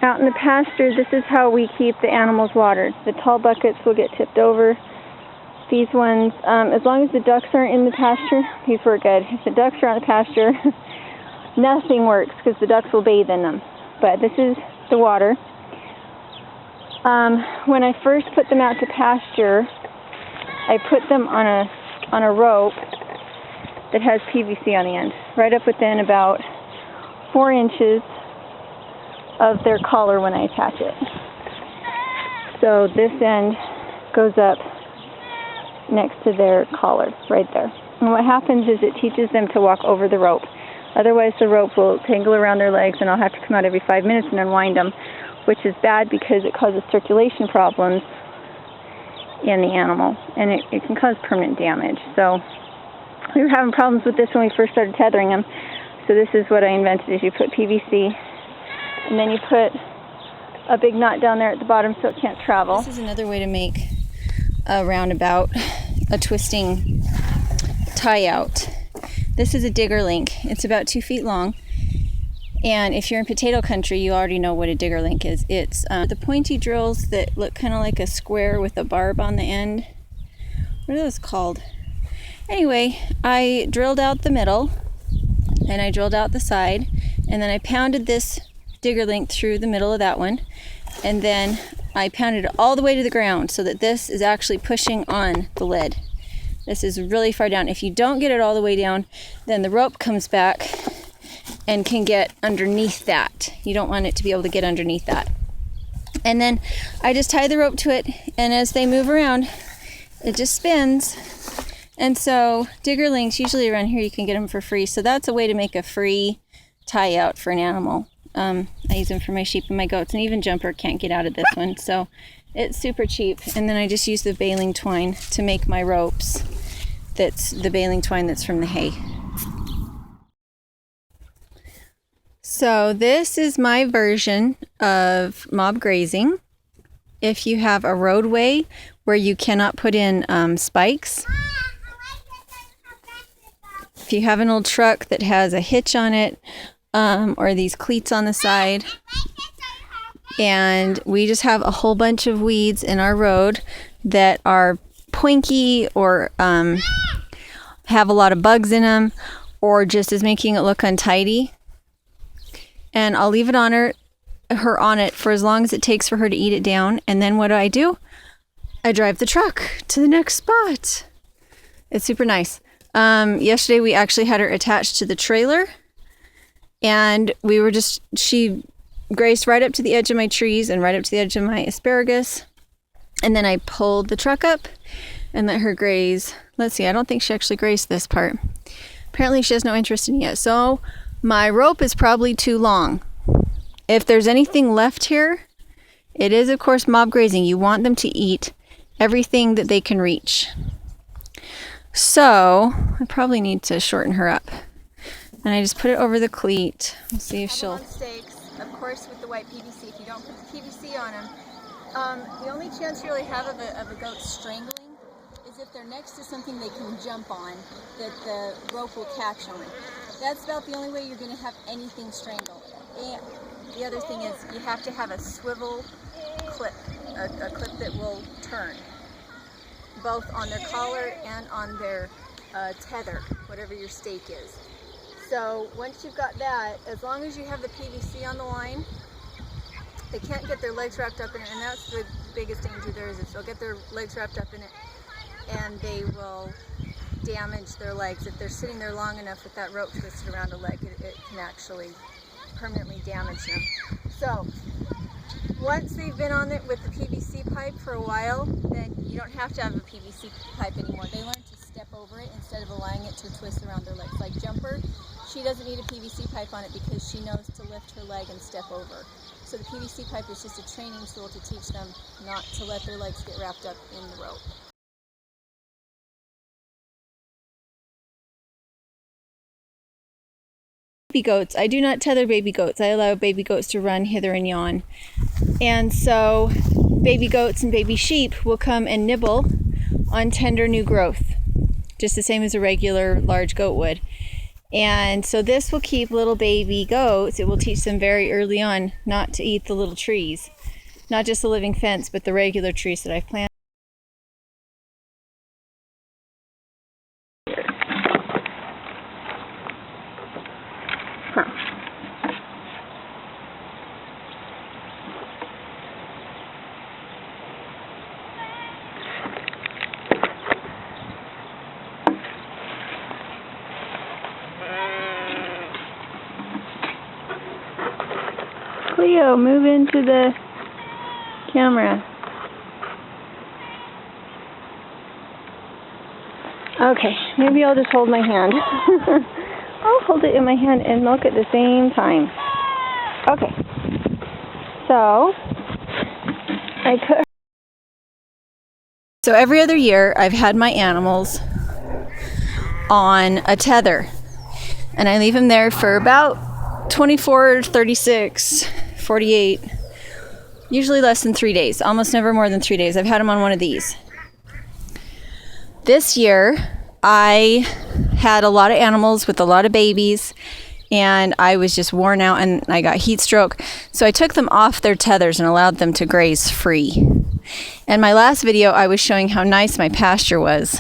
Out in the pasture, this is how we keep the animals watered. The tall buckets will get tipped over. These ones, as long as the ducks aren't in the pasture, these work good. If the ducks are on the pasture, nothing works because the ducks will bathe in them. But this is the water. When I first put them out to pasture, I put them on a rope that has PVC on the end, right up within about 4 inches of their collar when I attach it. So this end goes up next to their collar, right there. And what happens is it teaches them to walk over the rope. Otherwise the rope will tangle around their legs and I'll have to come out every 5 minutes and unwind them, which is bad because it causes circulation problems in the animal, and it can cause permanent damage. So we were having problems with this when we first started tethering them. So this is what I invented, is you put PVC and then you put a big knot down there at the bottom so it can't travel. This is another way to make a roundabout, a twisting tie out. This is a digger link. It's about 2 feet long. And if you're in potato country, you already know what a digger link is. It's the pointy drills that look kind of like a square with a barb on the end. What are those called? Anyway, I drilled out the middle and I drilled out the side, and then I pounded this digger link through the middle of that one, and then I pounded it all the way to the ground so that this is actually pushing on the lid. This is really far down. If you don't get it all the way down, then the rope comes back and can get underneath that. You don't want it to be able to get underneath that. And then I just tie the rope to it, and as they move around, it just spins. And so digger links, usually around here you can get them for free. So that's a way to make a free tie out for an animal. I use them for my sheep and my goats, and even Jumper can't get out of this one. So it's super cheap. And then I just use the baling twine to make my ropes. That's the baling twine that's from the hay. So this is my version of mob grazing. If you have a roadway where you cannot put in spikes, if you have an old truck that has a hitch on it, or these cleats on the side, and we just have a whole bunch of weeds in our road that are poinky or have a lot of bugs in them, or just is making it look untidy, and I'll leave it on her on it for as long as it takes for her to eat it down. And then what do? I drive the truck to the next spot. It's super nice. Yesterday we actually had her attached to the trailer, and she grazed right up to the edge of my trees and right up to the edge of my asparagus. And then I pulled the truck up and let her graze. Let's see, I don't think she actually grazed this part. Apparently she has no interest in it yet. So my rope is probably too long. If there's anything left here, it is of course mob grazing. You want them to eat everything that they can reach. So I probably need to shorten her up. And I just put it over the cleat. We'll see if she'll... Stakes, of course, with the white PVC. If you don't put the PVC on them, the only chance you really have of a goat strangling is if they're next to something they can jump on that the rope will catch on. That's about the only way you're going to have anything strangle. And the other thing is you have to have a swivel clip, a clip that will turn, both on their collar and on their tether, whatever your stake is. So once you've got that, as long as you have the PVC on the line, they can't get their legs wrapped up in it, and that's the biggest danger there is they'll get their legs wrapped up in it and they will damage their legs. If they're sitting there long enough with that rope twisted around a leg, it can actually permanently damage them. So once they've been on it with the PVC pipe for a while, then you don't have to have a PVC pipe anymore. They learn to step over it instead of allowing it to twist around their legs. Like Jumper, she doesn't need a PVC pipe on it because she knows to lift her leg and step over. So the PVC pipe is just a training tool to teach them not to let their legs get wrapped up in the rope. Baby goats. I do not tether baby goats. I allow baby goats to run hither and yon. And so baby goats and baby sheep will come and nibble on tender new growth, just the same as a regular large goat would. And so this will keep little baby goats. It will teach them very early on not to eat the little trees. Not just the living fence, but the regular trees that I've planted. Cleo, move into the camera. Okay, maybe I'll just hold my hand. I'll hold it in my hand and milk at the same time. Okay, so So every other year I've had my animals on a tether, and I leave them there for about 24, 36, 48, usually less than 3 days, almost never more than 3 days. I've had them on one of these. This year I had a lot of animals with a lot of babies, and I was just worn out and I got heat stroke. So I took them off their tethers and allowed them to graze free. In my last video, I was showing how nice my pasture was.